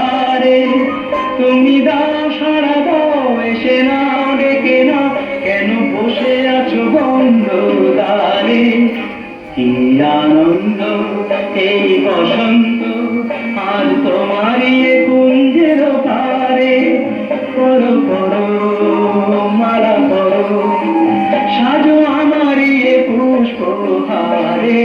পারে। তুমি দাও সাড়া দাও, এসে নাও ডেকে নাও, কেন বসে আছো বন্ধ দ্বারে? কি আনন্দ এই বসন্ত, আর তোমারই এ কুঞ্জের পারে। করো করো মালা করো, সাজো আমারই এ পুষ্পহারে।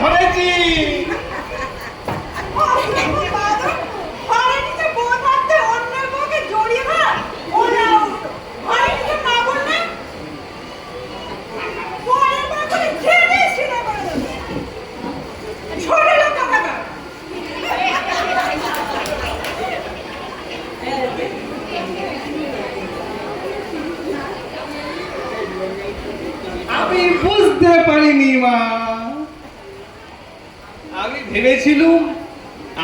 ধরেছি। আমি বুঝতে পারিনি মা, আমি ভেবেছিলুম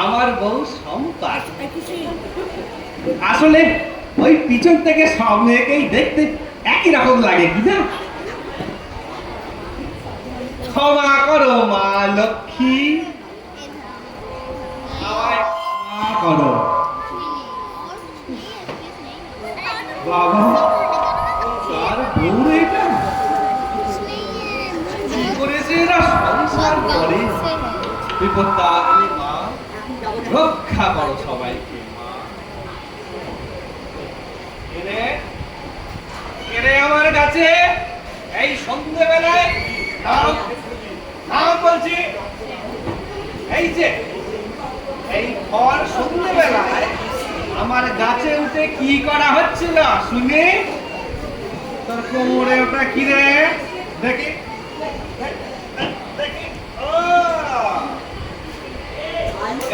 আমার বউ সম্পাদ। আসলে ওই পিছন থেকে সব মেয়েকেই দেখতে একই রকম লাগে কি না? ক্ষমা করো মা লক্ষ্মী, আমায় ক্ষমা করো। বাবা, তার বউ এটা কি করেছে? এরা সংসার করে। বিপদটা মা, রক্ষা করো সবাইকে মা। এরে আমার কাছে এই সন্ধ্যেবেলায় নাম নাম বলছি। এই যে এই ভর সন্ধ্যেবেলায় আমার গাছে উঠে কি করা হচ্ছিল শুনি? তোর কোমরে ওটা কি রে? দেখি দেখি। ও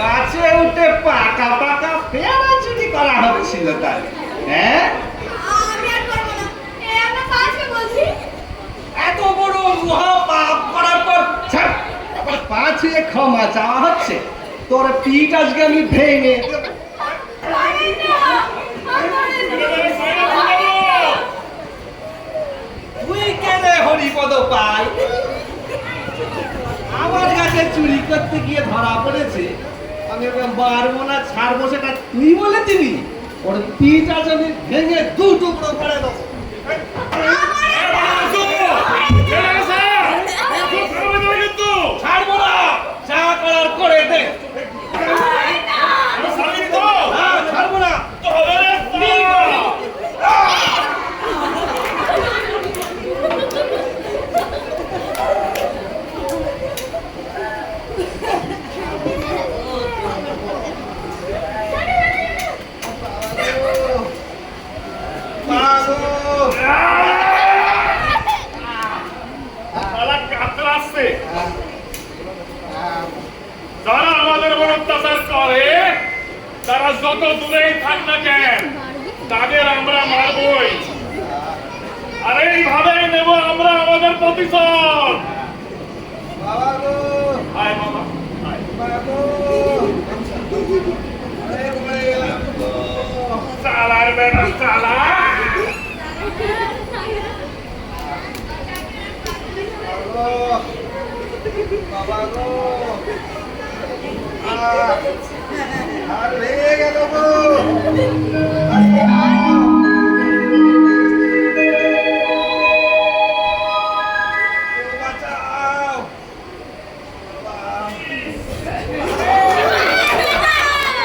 গাছে উঠে পাকা পাকা পেয়ারা চুরি করা হচ্ছিল তাই? হ্যাঁ, এত বড় মহা পাপ করার পর আবার পা ছুঁয়ে ক্ষমা চাওয়া হচ্ছে? তোর পিঠ আজকে আমি ভেঙে তুই কেন হরিপদ পাই আমার কাছে চুরি করতে গিয়ে ধরা পড়েছে? আমি বারবো না ছাড়বো, সেটা তুই বলে দিবি? ওর পিঠ আজ আমি ভেঙে দু টুকরো করে দেবো। ছাড়বো না, যা করার করে দে। ছাড়বো না। যারা আমাদের উপর অত্যাচার করে, তারা যত দূরেই থাক না কেন, তাদের আমরা মারবই। আর এইভাবে নেব আমরা আমাদের প্রতিশোধ। আয় বাবা, চালার বেটা চালা। বাবা গো, আর ভেঙে গেল গো। বাঁচাও।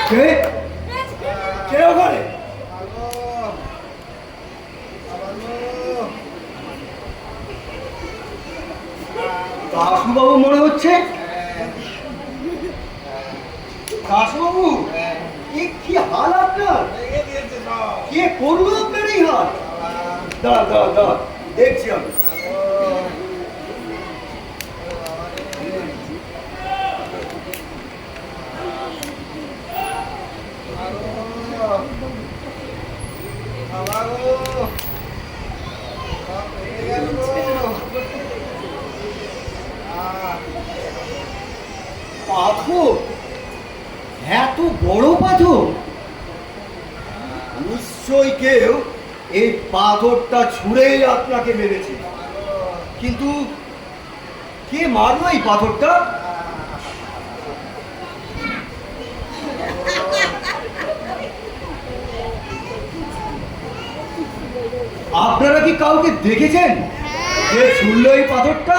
কে কে ওখানে? দাসবাবু মনে হচ্ছে। দাসবাবু, কি হাল আপনার? কে করলো আপনার এই হাল? দাঁড়া দাঁড়া দাঁড়া, দেখছি আমি। পাথর? এত বড় পাথর? নিশ্চয়ই কেউ এই পাথরটা ছুঁড়েই আপনাকে মেরেছে, কিন্তু কে মারলো এই পাথরটা? আপনারা কি কাউকে দেখেছেন যে ছুঁড়লো এই পাথরটা?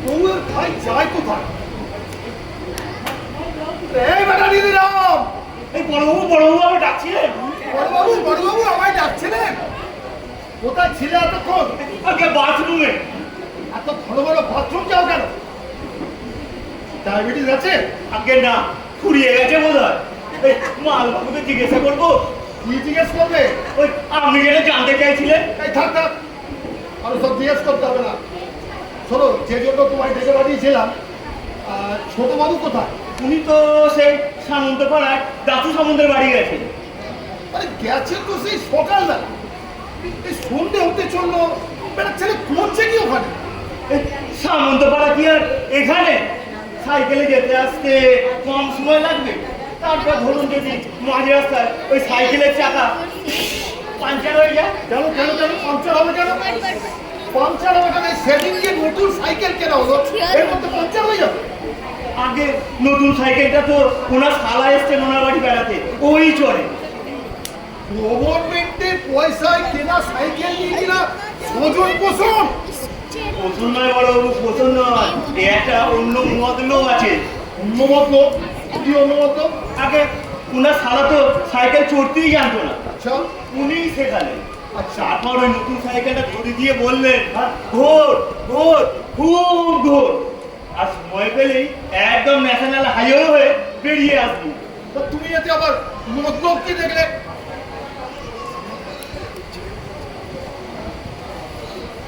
বউয়ের ভাই যায় কোথায়? এই বেটা দিদিরাম, এই বড়বাবু আমি ডাকছিলেন। বড়বাবু আমায় ডাকছিলেন? কোথায় ছিলে এতক্ষণ? আগে বাথরুমে। এত ভালো ভালো বাথরুম যাও কেন? ডায়াবেটিস আছে? আগে না, ফুরিয়ে গেছে বোধ হয়। এই মালবাবুকে জিজ্ঞাসা করবো। কি জিজ্ঞেস করবে? ওই আপনি যেটা জানতে চাইছিলেন। এই থাক থাক, আর সব জিজ্ঞেস করতে হবে না। শোনো, যে জন্য তোমায় ডেকে পাঠিয়েছিলাম, ছোট বাবু কোথায়? উনি তো সেই সামন্তপাড়ায় দাসু সামন্তের বাড়ি গেছেন। আরে গেছে তো সেই সকালবেলা, এই সন্ধে হতে চললো, বেটা ছেলে করছে কি ওখানে? এই সামন্তপাড়া কি আর এখানে? সাইকেলে যেতে আসতে কম সময় লাগবে। তারপর ধরুন যদি মাঝে রাস্তায় ওই সাইকেলের চাকা পাঞ্চার হয়ে যায়। কেন কেন কেন পাংচার হবে কেন? পাংচার হবে কেন? সেদিনকে নতুন সাইকেল কেনা হলো, এর মধ্যে পাংচার হয়ে যাবে? আগে নতুন সাইকেলটা তো ওনার শালা এসছেন ওনার বাড়ি বেড়াতে, ওই চড়ে। গভর্নমেন্টের পয়সায় কেনা সাইকেল নিয়ে কিনা স্বজন পোষণ? পছন্দ নয় বড়বাবু, পছন্দ নয়। একটা অন্য মতলব আছে। অন্য মতলব? কি অন্য মতলব? আগে ওনার শালা তো সাইকেল চড়তেই জানতো না, আচ্ছা উনিই শেখালেন। আচ্ছা, তারপর ওই নতুন সাইকেলটা ধরে দিয়ে বললেন, ঘোর ঘোর, খুব ঘোর, আর সময় পেলেই একদম ন্যাশনাল হাইওয়ে হয়ে বেরিয়ে আসবি। তা তুমি এতে আবার মতলব কি দেখলে?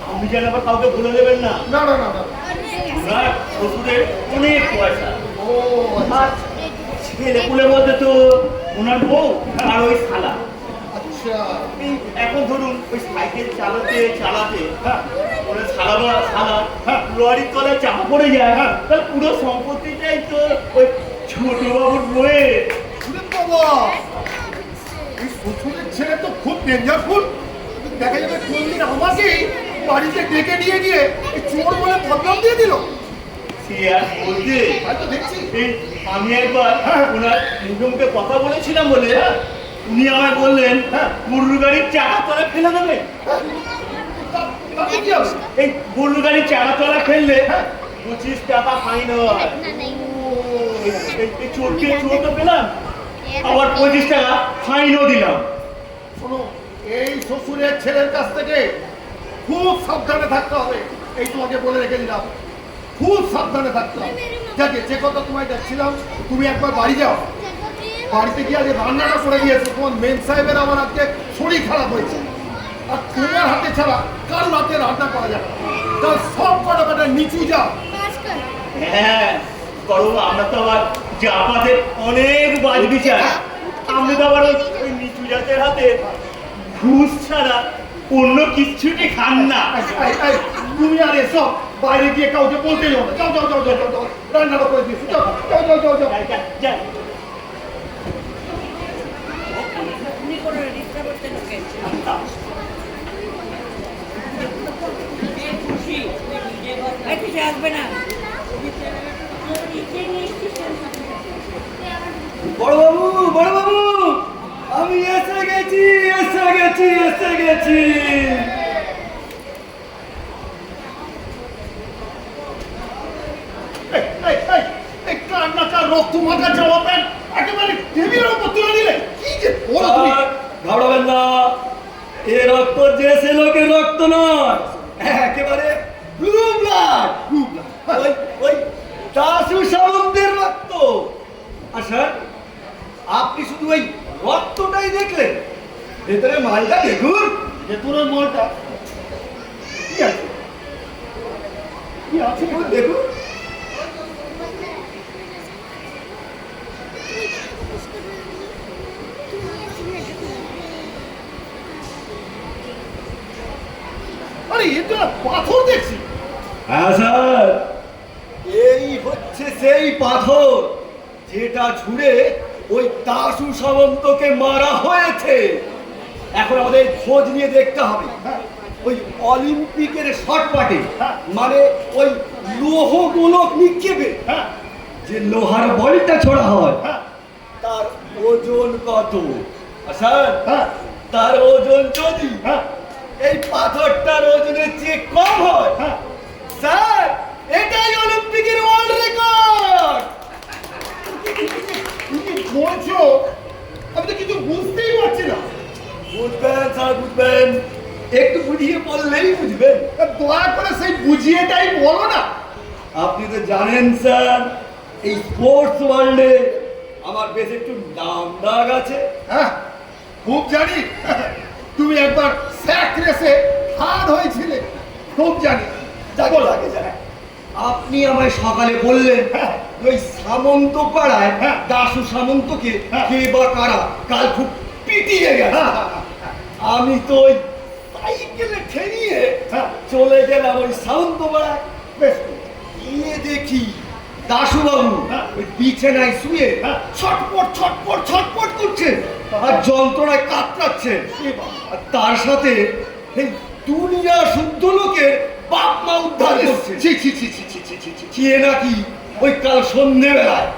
আপনি যেন আবার কাউকে বলে দেবেন না। না না না না। ওনার শ্বশুরের অনেক পয়সা, ও আর ছেলে পুলে বলতে তো ওনার বউ আর ওই শালা। আচ্ছা, এই এখন ধরুন ওই সাইকেল চালাতে চালাতে ওরা শালা লরির তলায় চাপা পড়ে যায়, তাহলে পুরো সম্পত্তিটাই তো ওই ছোট বাবুর বয়ে। শুনে বাবা, এই শ্বশুরের ছেলে তো খুব ডেঞ্জারফুল। দেখা যাবে কোনদিন আমাকে বাড়িতে ডেকে নিয়ে গিয়ে এই চোর বলে বদনাম দিয়ে দিল। সে আর বলতে, হয়তো দেখছি। এই আমি একবার ওনার মুখে কথা বলেছিলাম বলে উনি আমায় বললেন গরুর গাড়ির চাকা তলায় ফেলে দেবে। তাতে কি হবে? এই গরুর গাড়ির চাকা তলায় ফেললে 25 টাকা ফাইন হয়। এই চোরকে চোর তো পেলাম, আবার 25 টাকা ফাইনও দিলাম। শোনো, এই শ্বশুরের ছেলের কাছ থেকে খুব সাবধানে থাকতে হবে। এই তোমাকে বলে রেখে দিলাম, খুব সাবধানে থাকতে হবে। যাকে যে কথা তোমায় দেখছিলাম, তুমি একবার বাড়ি যাও। বাড়িতে গিয়ে আজকে রান্নাটা করে দিয়েছে। তোমার মেন সাহেবের আমার আজকে শরীর খারাপ হয়েছে, আর তোমার হাতে ছাড়া কার হাতে রান্না করা যাবে না। তার সব কটা নিচু যাও। হ্যাঁ করবো, আমরা তো আবার জাপাদের অনেক বাজ বিচার। আমরা তো আবার ওই নিচু জাতের হাতে ঘুষ ছাড়া অন্য কিচ্ছুটি খান না। তুমি আর এসব বাইরে গিয়ে কাউকে বলতে যাও না। যাও যাও যাও যাও যাও, রান্নাটা করে দিয়েছি। যাও যাও যাও যাও যাও। যাই। আসবে না। বড়বাবু, বড়বাবু, আমি এসে গেছি, এসে গেছি, এসে গেছি। কান্নাকার রক্ত মাখা জামা প্যান্ট একেবারে টেবিলের উপর তুলে দিলে। কি যে বলো তুমি? ঘাবড়াবেন না, এ রক্ত যে সে লোকের রক্ত নয়, একেবারে ব্লু ব্লাড। ওই ওই দাসু সামন্তের আচ্ছা, আপনি শুধু ওই রক্তটাই দেখলেন, ভেতরে মালটা দেখুন। ভেতরের মালটা কি আছে? কি আছে দেখুন, দেখুন। আরে এ তো একটা পাথর দেখছি। হ্যাঁ স্যার, এই হচ্ছে সেই পাথর যেটা ছুঁড়ে ওই দাশু সামন্তকে মারা হয়েছে। এখন আমাদের খোঁজ নিয়ে দেখতে হবে ওই অলিম্পিকের শটপাটে, মানে ওই লৌহ গোলক নিক্ষেপে হ্যাঁ যে লোহার বলটা ছোড়া হয় হ্যাঁ তার ওজন কত। স্যার, হ্যাঁ তার ওজন যদি হ্যাঁ এই পাথরটার ওজনের চেয়ে কম হয়, হ্যাঁ স্যার এটাই অলিম্পিকের ওয়ার্ল্ড রেকর্ড। তুমি কি বলছো? আমি তো কিছু বুঝতেই পারছি না। বুঝবেন স্যার, বুঝবেন, একটু বুঝিয়ে বললেই বুঝবেন। তা দয়া করে সেই বুঝিয়েটাই বলো না। আপনি তো জানেন স্যার, এই স্পোর্টস ওয়ার্ল্ডে আমার বেশ একটু নাম ডাক আছে। হ্যাঁ খুব জানি। তুমি একবার স্যাক রেসে হার হয়েছিলে, খুব জানি। যাকে লাগে যায়। আপনি আমায় সকালে বললেন হ্যাঁ। ওই সামন্ত পাড়ায় হ্যাঁ। দাশু সামন্তকে হ্যাঁ। কে বা কারা কাল খুব পিটিয়ে গেছে। হ্যাঁ, হ্যাঁ, হ্যাঁ, আমি তো ওই সাইকেলে ঠেলিয়ে হ্যাঁ। চলে গেলাম ওই সামন্ত পাড়ায়। বেশ। গিয়ে দেখি দাশুবাবু হ্যাঁ। ওই বিছানায় শুয়ে হ্যাঁ। ছটপট ছটপট ছটপট করছেন আর যন্ত্রণায় কাতরাচ্ছেন। এ বাবা। আর তার সাথে এই দুনিয়া শুদ্ধ লোকের বাপ মা উদ্ধার করছে। ছি, ছি, ছি, ছি, ছি, ছি, ছি, ছি। কে নাকি ওই কাল সন্ধ্যেবেলায়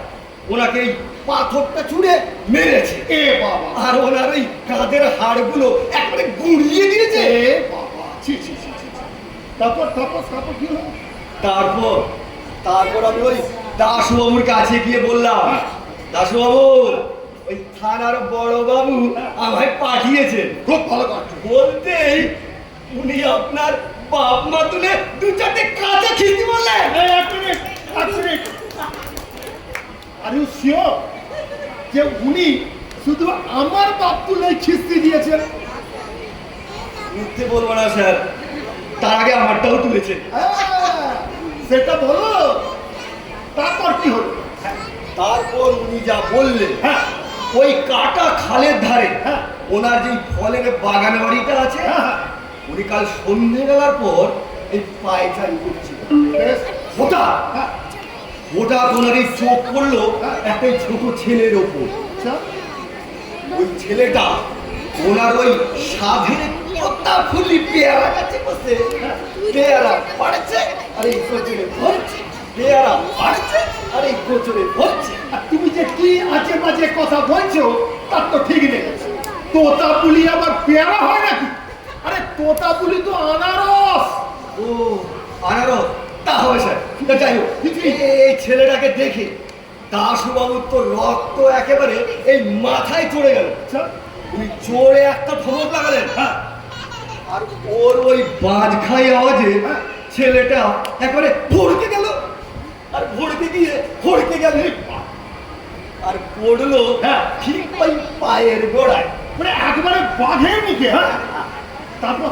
ওনাকে এই পাথরটা ছুঁড়ে মেরেছে। এ বাবা। আর ওনার ওই কাঁধের হাড়গুলো একবারে গুঁড়িয়ে দিয়েছে। এ বাবা। ছি, ছি, ছি, ছি, ছি। তারপর কি হলো? তারপর তারপর আমি ওই দাশুবাবুর কাছে গিয়ে বললাম, হ্যাঁ। দাশুবাবু ওই থানার বড় বাবু আমায় পাঠিয়েছেন। খুব ভালো কাটছে। বলতেই উনি আপনার বাপ মা তুলে দু চারটে কাঁচা খিস্তি বললেন। এই, এক মিনিট, এক মিনিট। Are you sure যে উনি শুধু আমার বাপ তুলে খিস্তি দিয়েছেন? মিথ্যে বলবো না স্যার, তার আগে আমারটাও তুলেছেন। হ্যাঁ, সেটা বলো। তারপর কি হলো? তারপর উনি যা বললেন, হ্যাঁ ওই কাটা খালের ধারে হ্যাঁ। ওনার যে ফলের বাগান বাড়িটা আছে, হ্যাঁ, উনি কাল সন্ধ্যেবেলার পর এই পায়চারি করছিল। বেশ। হঠাৎ হ্যাঁ, হঠাৎ ওনার এই চোখ পড়লো একটা ছোট ছেলের ওপর। আচ্ছা। ওই ছেলেটা ওনার ওই সাধের কথা ফুলি পেয়ারা গাছে বসে পেয়ারা পাড়ছে আর এই কোচরে ভরছে, পেয়ারা পাড়ছে আর এই কোচরে ভরছে। আর তুমি যে কি আজে বাজে কথা বলছো তার তো ঠিক নেই। তোতা পুলি আবার পেয়ারা হয় নাকি? আরে তোতা পুলি তো আনারস। ও আনারস, তা হবে স্যার। তা যাই হোক, এই ছেলেটাকে দেখে দাশুবাবুর তো রক্ত একেবারে এই মাথায় চড়ে গেল। আচ্ছা। উনি জোরে একটা ধমক লাগালেন, হ্যাঁ আর ওর ওই বাজ খাই আওয়াজে ছেলেটা একবারে ভড়কে গেল। আর ভড়কে গিয়ে ভড়কে গেল আর পড়লো হ্যাঁ। ঠিক ওই পায়ের গোড়ায়। মানে একবারে বাঘের মুখে। হ্যাঁ তারপর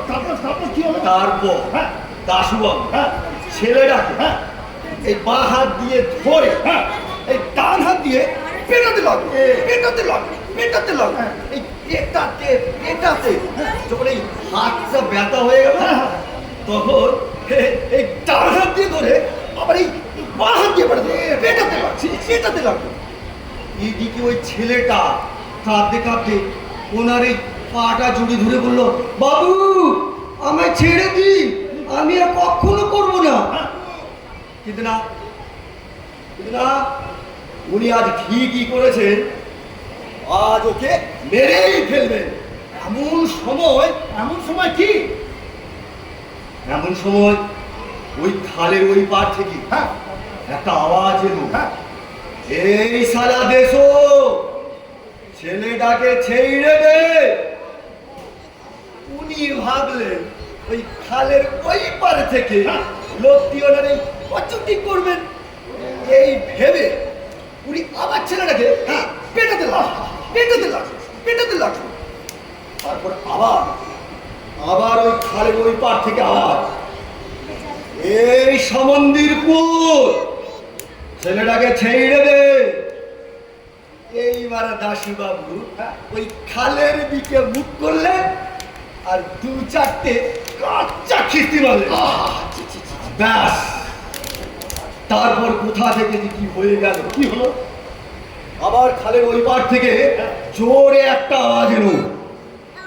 কি হলো? তারপর হ্যাঁ দাশুবাবু হ্যাঁ ছেলেটাকে হ্যাঁ এই বাঁ হাত দিয়ে ধরে হ্যাঁ এই ডান হাত দিয়ে পেটাতে লাগলো, পেটাতে লাগলো, পেটাতে লাগলো। এই পেটাতে যখন এই হাতটা ব্যথা হয়ে গেল, তখন এই ডান হাত দিয়ে ধরে আবার এই বাঁ হাত দিয়ে পেটাতে লাগছে, পেটাতে লাগলো। এইদিকে ওই ছেলেটা কাঁদতে কাঁদতে ওনার এই পাটা জড়ি ধরে বললো, বাবু আমায় ছেড়ে দিন, আমি আর কখনো করবো না। কিন্তু না, উনি আজ ঠিকই করেছেন, আজ ওকে মেরেই ফেলবেন। এমন সময় কি? এমন সময় ওই খালের ওই পার থেকে হ্যাঁ একটা আওয়াজ এলো, হ্যাঁ এই সালা দেশো ছেলেটাকে ছেড়ে দে। উনি ভাবলেন ওই খালের ওই পার থেকে লোকটি ওনার এই অচুটি করবেন। এই ভেবে উনি আবার আর ছেলেটাকে পেটাতে লাগলো, পেটাতে লাগলো, পেটাতে লাগলো। তারপর আবার ওই খালের ওই পার থেকে আবার, এই সমন্দির পুত, ছেলেটাকে ছেড়ে দে। এইবার দাসী বাবু ওই খালের দিকে মুখ করলেন আর দু চারটে কাচ্চা খিস্তি মারলেন। ব্যাস, তারপর কোথা থেকে যে কি হয়ে গেল, কি হলো? আবার খালের ওই পার থেকে জোরে একটা আওয়াজ এলো,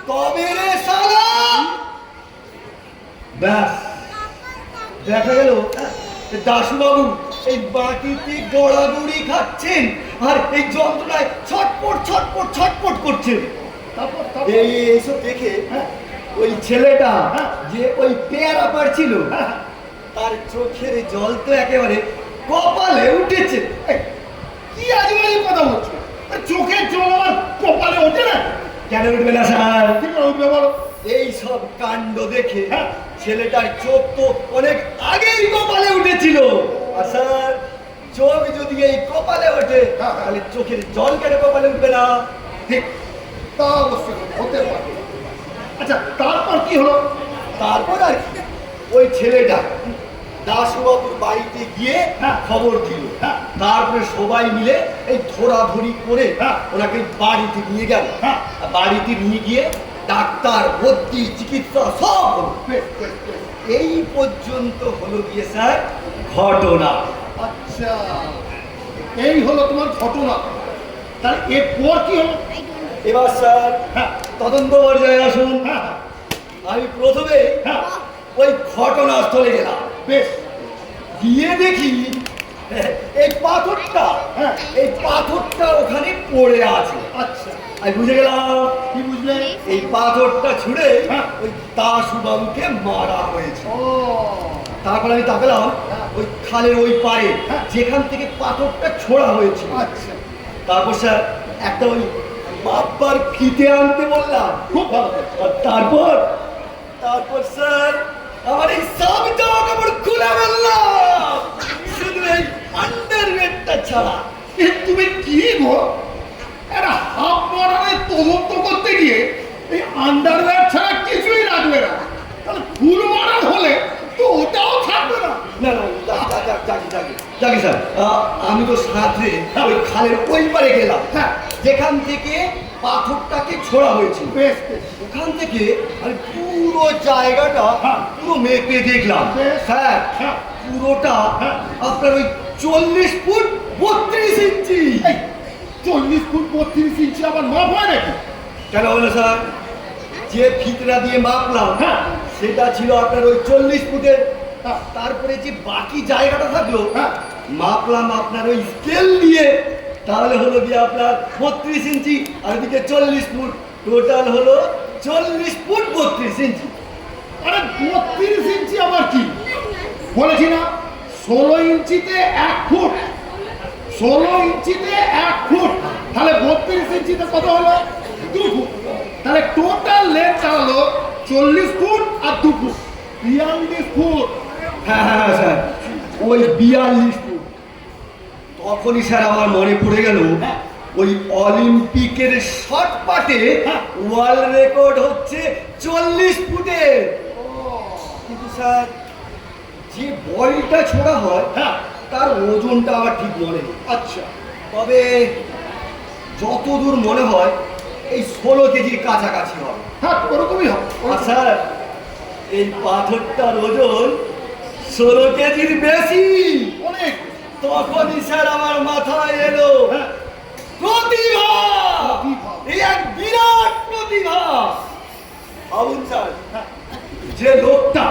তবে রে শালা। ব্যাস, দেখা গেল দাসুবাবু এই বাটিতে গড়াগড়ি খাচ্ছেন আর এই যন্ত্রণায় ছটপট ছটপট ছটপট করছেন। তারপর এইসব দেখে ওই ছেলেটা যে ওই পেয়ারা পাড়ছিল তার চোখের জল তো একেবারে কপালে উঠেছে। কি আজীবন কথা বলছো? চোখের জল আমার কপালে ওঠে না? কেন উঠবে না স্যার? কি করে উঠবে বলো? এই সব কাণ্ড দেখে ছেলেটার চোখ তো অনেক আগেই কপালে উঠেছিল। আর স্যার, চোখ যদি এই কপালে ওঠে তাহলে চোখের জল কেন কপালে উঠবে না? ঠিক, তা অবশ্যই হতে পারে। আচ্ছা, তারপর কি হলো? তারপর আর কি, ওই ছেলেটা দাসবাবুর বাড়িতে গিয়ে খবর দিল। তারপরে সবাই মিলে এই ধরাধরি করে ওনাকে বাড়িতে নিয়ে গেল। বাড়িতে নিয়ে গিয়ে ডাক্তার, ভর্তি, চিকিৎসা সব হলো। বেশ, বেশ, বেশ। এই পর্যন্ত হলো গিয়ে স্যার ঘটনা। আচ্ছা, এই হলো তোমার ঘটনা। তাহলে এরপর কি হলো? এবার স্যার তদন্ত পর্যায়ে আসুন। হ্যাঁ, আমি প্রথমে হ্যাঁ, ওই ঘটনাস্থলে গেলাম। বেশ। গিয়ে দেখি এই পাথরটা, এই পাথরটা ওখানে পড়ে আছে। আচ্ছা, আমি বুঝে গেলাম কি বুঝলে? এই পাথরটা ছুঁড়ে হ্যাঁ। ওই দাসুবাবুকে মারা হয়েছে। ও, তারপর আমি তাকালাম ওই খালের ওই পাড়ে যেখান থেকে পাথরটা ছোড়া হয়েছে। আচ্ছা, তারপর স্যার একটা ওই বাপ্পার ফিতে আনতে বললাম। খুব ভালো করেছো। আর তারপর স্যার আমার এই সব জামা কাপড় খুলে ফেললাম, শুধু এই আন্ডারওয়্যারটা ছাড়া। এ তুমি কি গো? একটা হাফ মডার্নের তদন্ত করতে গিয়ে এই আন্ডারওয়্যার ছাড়া কিছুই রাখবে না। তাহলে ফুল মডার্ন হলে তো ওটাও থাকবে না। না না, জানি স্যার, আমি তো সাথে ওই খালের ওই পারে গেলাম যেখান থেকে পাথরটাকে ছোড়া হয়েছিল। বেশ, বেশ। ওখান থেকে আমি পুরো জায়গাটা পুরো মেপে দেখলাম। বেশ। স্যার, হ্যাঁ। পুরোটা আপনার ওই 40 ফুট 32 ইঞ্চি। এই 40 ফুট 32 ইঞ্চি আবার মাপ হয় নাকি? কেন হলো স্যার? যে ফিতরা দিয়ে মাপলাম হ্যাঁ। সেটা ছিল আপনার ওই 40 ফুটের। তারপরে যে বাকি জায়গাটা থাকলো মাপলাম আপনার ওই স্কেল দিয়ে, তাহলে হলো গিয়ে আপনার 32 ইঞ্চি আর এদিকে 40 ফুট, টোটাল হলো 40 ফুট 32 ইঞ্চি। আরে 32 ইঞ্চি আবার কি? বলেছি না 16 ইঞ্চিতে 1 ফুট, 16 ইঞ্চিতে 1 ফুট, তাহলে 32 ইঞ্চিতে কত হলো? 2 ফুট। তাহলে টোটাল লেন্থ হলো 40 ফুট আর 2 ফুট, 42 ফুট। হ্যাঁ স্যার, ওই 42 ফুট। তখনই স্যার আমার মনে পড়ে গেল ওই অলিম্পিকের শর্ট পাটে ওয়ার্ল্ড রেকর্ড হচ্ছে 40 ফুটের। কিন্তু স্যার, যে বলটা ছোড়া হয় তার ওজনটা আমার ঠিক মনে নেই। আচ্ছা, তবে যতদূর মনে হয় এই 16 কেজির কাছাকাছি হবে। হ্যাঁ, ওরকমই হবে। আর স্যার, এই পাথরটার ওজন 16 কেজির বেশি। অনেক। তখনই স্যার আমার মাথায় এলো প্রতিভা, এই এক বিরাট প্রতিভা। ভাবুন স্যার, যে লোকটা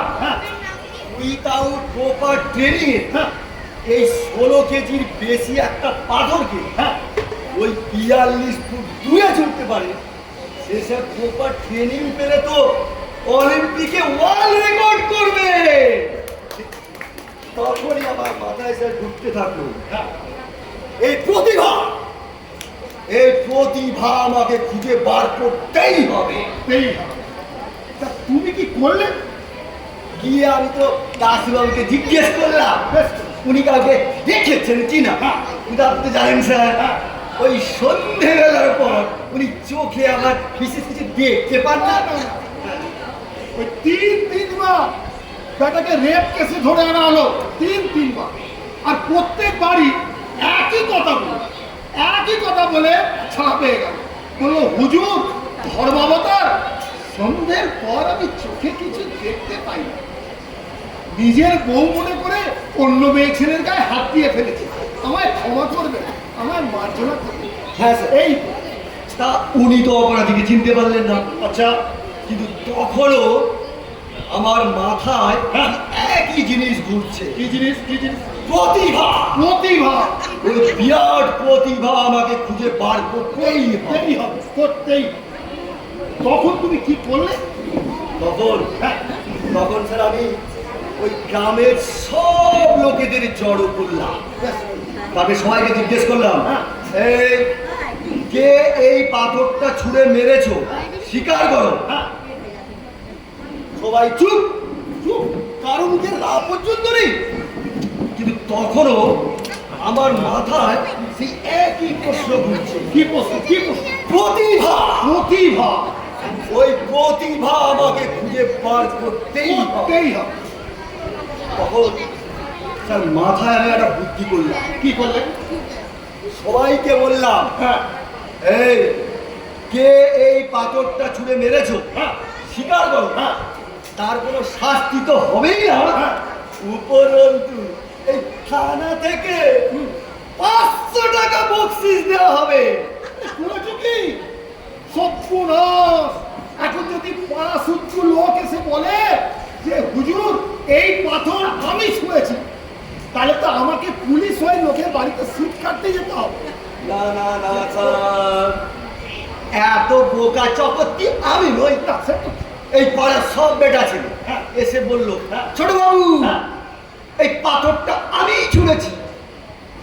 উইথাউট প্রপার ট্রেনিং এই 16 কেজির বেশি একটা পাথরকে ওই 42 ফুট দূরে ছুটতে পারে, সে স্যার প্রপার ট্রেনিং পেলে তো অলিম্পিকে ওয়ার্ল্ড রেকর্ড করবে। তখনই আমার মাথায় স্যার ঢুকতে থাকলো এই প্রতিভা, এই প্রতিভা আমাকে খুঁজে বার করতেই হবে। এই হবে। তা তুমি কি করলে? গিয়ে আমি তো দাসবাবুকে জিজ্ঞেস করলাম বেশ। উনি কাউকে দেখেছেন কি না। কিন্তু আপনি তো জানেন স্যার ওই সন্ধেবেলার পর উনি চোখে আমার বিশেষ কিছু দেখতে পান না। ওই তিনবার বেটাকে রেপ কেসে ধরে আনা হলো, তিনবার। আর প্রত্যেকবারই একই কথা বলে ছাড়া পেয়ে গেল। বললো হুজুর ধর্মাবতার, সন্ধ্যের পর আমি চোখে কিছু দেখতে পাই না। নিজের বউ মনে করে অন্য মেয়ে ছেলের গায়ে হাত দিয়ে ফেলেছি, আমায় ক্ষমা করবে, আমায় মার্জনা করবে। হ্যাঁ স্যার। এই তা উনি তো অপরাধীকে চিনতে পারলেন না। আচ্ছা, কিন্তু তখনও আমার মাথায় একই জিনিস ঘুরছে। কি জিনিস? প্রতিভা। প্রতিভা। ওই বিরাট প্রতিভা আমাকে খুঁজে বার করতেই হবে। করতেই। তখন তুমি কি করলে? তখন স্যার আমি ওই গ্রামের সব লোকেদের জড়ো করলাম। তারপরে সবাইকে জিজ্ঞেস করলাম, এই কে এই পাথরটা ছুঁড়ে মেরেছো স্বীকার করো। সবাই চুপ। কারণ যে রা পর্যন্ত নেই। কিন্তু তখনও আমার মাথায় সেই একই প্রশ্ন ঘুরছে। কি প্রশ্ন? প্রতিভা। ওই প্রতিভা আমাকে খুঁজে বার করতেই হবে। তখন স্যার মাথায় আমি একটা বুদ্ধি করলাম। কি করলেন? সবাইকে বললাম, এই কে এই পাথরটা ছুঁড়ে মেরেছো স্বীকার করো। তার কোনো শাস্তি তো হবেই না, উপরন্তু এই থানা থেকে 500 টাকা বকশিস দেওয়া হবে। সর্বনাশ! এখন যদি পাড়াসুদ্ধ লোক এসে বলে যে হুজুর এই পাথর আমি ছুঁয়েছি, তাহলে তো আমাকে পুলিশ হয়ে লোকের বাড়িতে সিট কাটতে যেতে হবে। না স্যার, এত বোকা চকত্তি আমি নই। এই পাড়ার সব বেটা ছিল, এসে বলল, ছোট বাবু এই পাথরটা আমিই ছুঁড়েছি।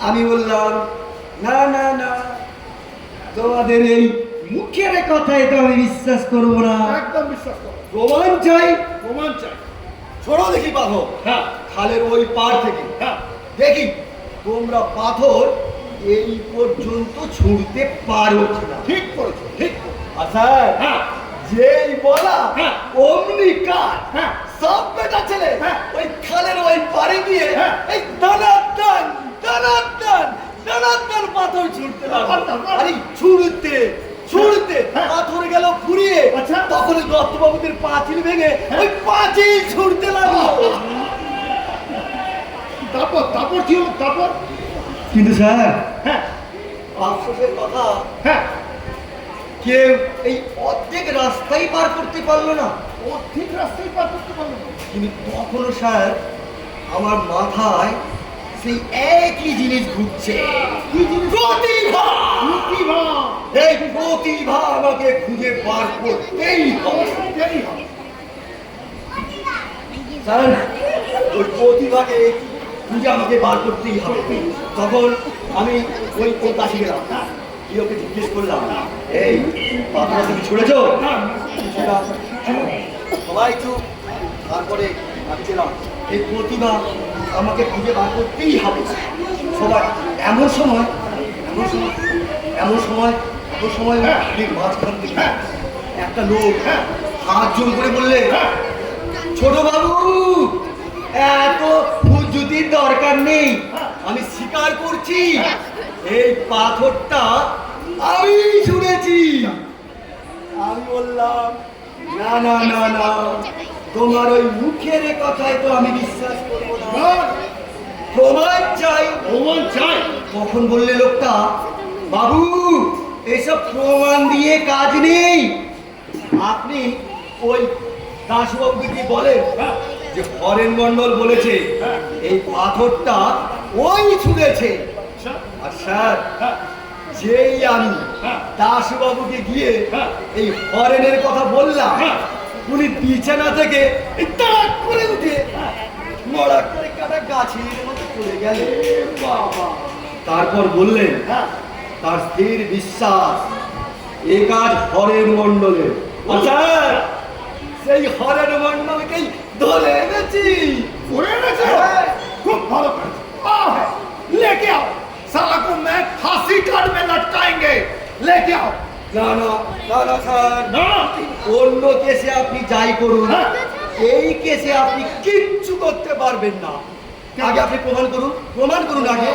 আমি বললাম, না তোমাদের এই মুখের কথায় তো আমি বিশ্বাস করবো না, একদম বিশ্বাস করো। প্রমাণ চাই। চাই। ছোড়ো দেখি পাথর খালের ওই পাড় থেকে। দেখি তোমরা পাথর এই পর্যন্ত ছুঁড়তে পারো কিনা। ঠিক করেছো। আচ্ছা, যেই বলা অমনি কাজ। সব বেটা ছেলে ওই খালের ওই পাড়ে গিয়ে এই দানাদান পাথর ছুঁড়তে লাগলো। আরে ছুঁড়তে পাথর গেল ফুরিয়ে। তখন দত্তবাবুদের পাঁচিল ভেঙে ওই পাঁচিল ছুঁড়তে লাগলো। তারপর কি হলো? তারপর কিন্তু স্যার আফসোসের কথা, কেউ এই অর্ধেক রাস্তাই পার করতে পারলো না। অর্ধেক রাস্তায় পার করতে পারলো না। কিন্তু তখনও স্যার আমার মাথায় সেই একই জিনিস ঘুরছে। কি জিনিস? প্রতিভা। এই প্রতিভা আমাকে খুঁজে বার করতেই হবে। স্যার ওই প্রতিভাকে খুঁজে আমাকে বার করতেই হবে। তখন আমি ওই কাছে গেলাম, ওকে জিজ্ঞেস করলাম, এই পাথর তুমি ছুঁড়েছ? সবাই চুপ। তারপরে ভাবছিলাম এই প্রতিভা আমাকে খুঁজে বার করতেই হবে। সবাই এমন সময় মাঝখান থেকে একটা লোক হাত জোর করে বললে, ছোট বাবু এত হুজুতির দরকার নেই, আমি স্বীকার করছি এই পাথরটা আমি ছুঁড়েছি। আমি বললাম, না তোমার ওই মুখের কথায় তো আমি বিশ্বাস করবো না, প্রমাণ চাই। তখন বললে লোকটা, বাবু এসব প্রমাণ দিয়ে কাজ নেই, আপনি ওই দাসবাবুকে কি বলেন যে হরেন মন্ডল বলেছে এই পাথরটা ওই ছুঁড়েছে। আর স্যার যেই আমি দাসবাবুকে গিয়ে এই হরেনের কথা বললাম, উনি বিছানা থেকে তাক করে উঠে মড়া করে কাটা গাছের মতো চলে গেলেন। তারপর বললেন তার স্থির বিশ্বাস এ কাজ হরেন মন্ডলের। আচ্ছা সেই হরেন মন্ডলকেই ধরে এনেছি। खूब भालो करेছে। लेके आओ साला को मैं फांसी काट में लटकाए যাও। না না না না স্যার, না অন্য কেসে আপনি যাই করুন, হ্যাঁ। এই কেসে আপনি কিচ্ছু করতে পারবেন না। আগে আপনি প্রমাণ করুন আগে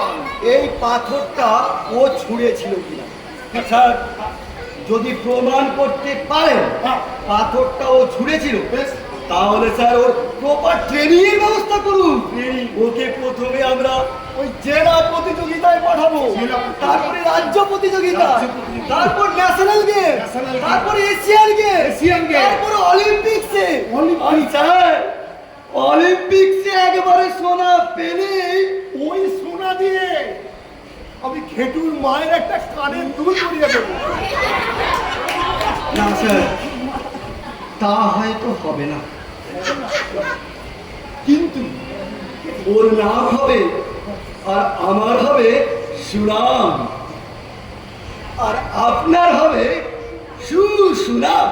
এই পাথরটা ও ছুঁড়েছিল কিনা। স্যার, যদি প্রমাণ করতে পারেন হ্যাঁ। পাথরটা ও ছুঁড়েছিল, বেশ। তাহলে স্যার ওর প্রপার ট্রেনিং এর ব্যবস্থা করুন। Training। ওকে প্রথমে আমরা ওই জেলা প্রতিযোগিতায় পাঠাবো, জেলা তারপরে রাজ্য প্রতিযোগিতা, রাজ্য প্রতিযোগিতা। তারপর ন্যাশনাল গেম, National game। তারপর এশিয়ান গেম, এশিয়ান গেম। তারপর অলিম্পিক্সে। অলিম্পিক। আর স্যার, অলিম্পিক্সে একবারে সোনা পেলেই ওই সোনা দিয়ে আমি ঘেটুর মায়ের একটা কানের দুল করিয়ে দেবো। না স্যার, তা হয়তো হবে না, কিন্তু ওর নাম হবে আর আমার হবে সুনাম, আর আপনার হবে সুনাম।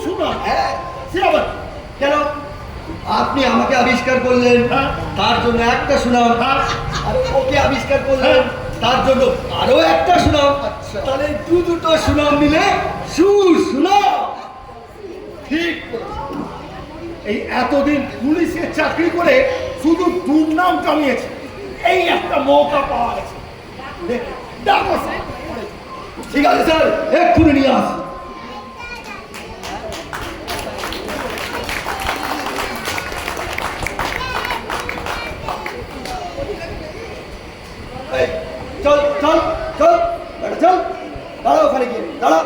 সুনা হ্যাঁ, সে আবার কেন? আপনি আমাকে আবিষ্কার করলেন, হ্যাঁ। তার জন্য একটা সুনাম, হ্যাঁ। আর ওকে আবিষ্কার করলেন, তার জন্য আরো একটা সুনাম। আচ্ছা। তাহলে দুটো সুনাম মিলে সুনাম। ঠিক বলেছো। এই এতদিন পুলিশের চাকরি করে শুধু দুর্নাম কামিয়েছে, এই একটা মৌকা পাওয়া গেছে। ডাকো স্যার। ঠিক আছে স্যার, এক্ষুনি নিয়ে আসি। এই, চল চল চল বেটা, চল, দাঁড়া ওখানে গিয়ে, দাঁড়া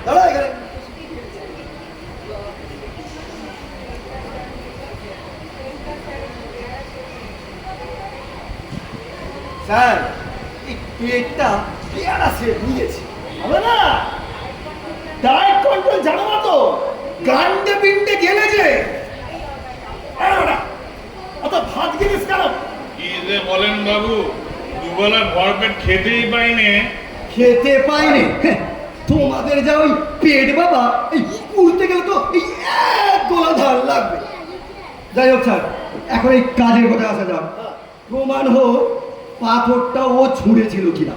দাঁড়া এখানে। স্যার, এই পেটটা পেয়ারা সে নিয়েছে। হবে না, ডায়েট কন্ট্রোল জানো না তো, গান্ডে পিন্ডে গেলে যে অত ভাত গিলিস কেন? কি যে বলেন বাবু, দুবেলা ভরপেট খেতেই পাইনে। খেতে পাইনি? তোমাদের যা ওই পেট বাবা, এই উড়তে গেলে তো এই এক গোলা ধান লাগবে। যাই হোক স্যার, এখন এই কাজের কথা আসা যাক। প্রমাণ হোক পাথরটা ও ছুঁড়েছিল কিনা।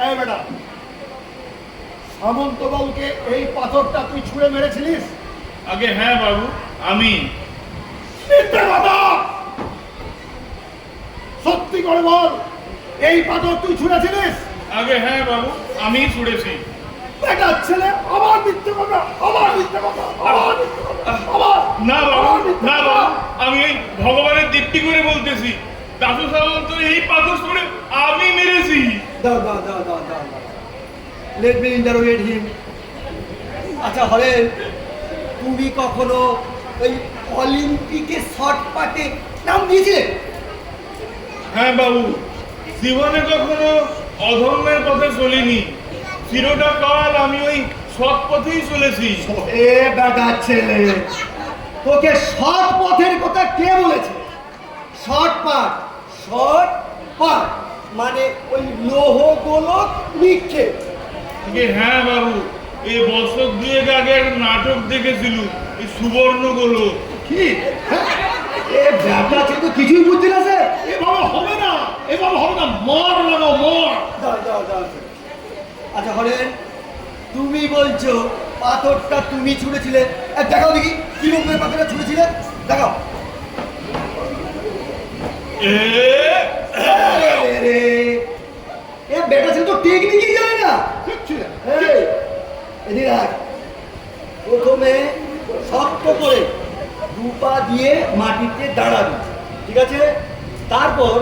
এই বেটা, সামন্ত বাবুকে এই পাথরটা তুই ছুঁড়ে মেরেছিলিস? আগে হ্যাঁ বাবু, আমি। মিথ্যে কথা! সত্যি করে বল, এই পাথর তুই ছুঁড়েছিলিস? আগে হ্যাঁ বাবু, আমি ছুড়েছি। বেটার ছেলে আবার মিথ্যে কথা, আবার মিথ্যে কথা, আবার মিথ্যে কথা, আবার না বাবু, আবার মিথ্যে না কথা। বাবু, আমি এই ভগবানের দীপ্তি করে বলতেছি, দাদু সামন্ত এই পাথর ছুড়ে আমি মেরেছি। দাও। লেট মি ইন্টারোগেট হিম। আচ্ছা হরেন, তুমি কখনো ওই অলিম্পিকে শর্ট পাটে নাম দিয়েছিলে? হ্যাঁ বাবু, জীবনে কখনো অধর্মের পথে চলিনি, চিরটা কাল আমি ওই সৎ পথেই চলেছি। এ বেটার ছেলে, তোকে শর্ট পথের কথা কে বলেছে? শর্ট পাট মানে ওই লৌহ গোলক নিক্ষেপ। আগে হ্যাঁ বাবু, এই বছর দুয়েক আগের নাটক দেখেছিল, এই সুবর্ণগুলো। কি? এ বেটা ছেলে তো কিছুই বুঝছি না স্যার। এভাবে হবে না, এভাবে হবে না, মর লাগাও, মর। দাও। আচ্ছা হরেন, তুমি বলছো পাথরটা তুমি ছুঁড়েছিলে, দেখাও দেখি কি রকমের পাথরটা ছুঁড়েছিলে, দেখাও। এ বেটা ছেলে তো টেকনিকই জানে না। কিচ্ছু না। এই, এদিকে রাখ। প্রথমে শক্ত করে দুপা দিয়ে মাটিতে দাঁড়াবি, ঠিক আছে? তারপর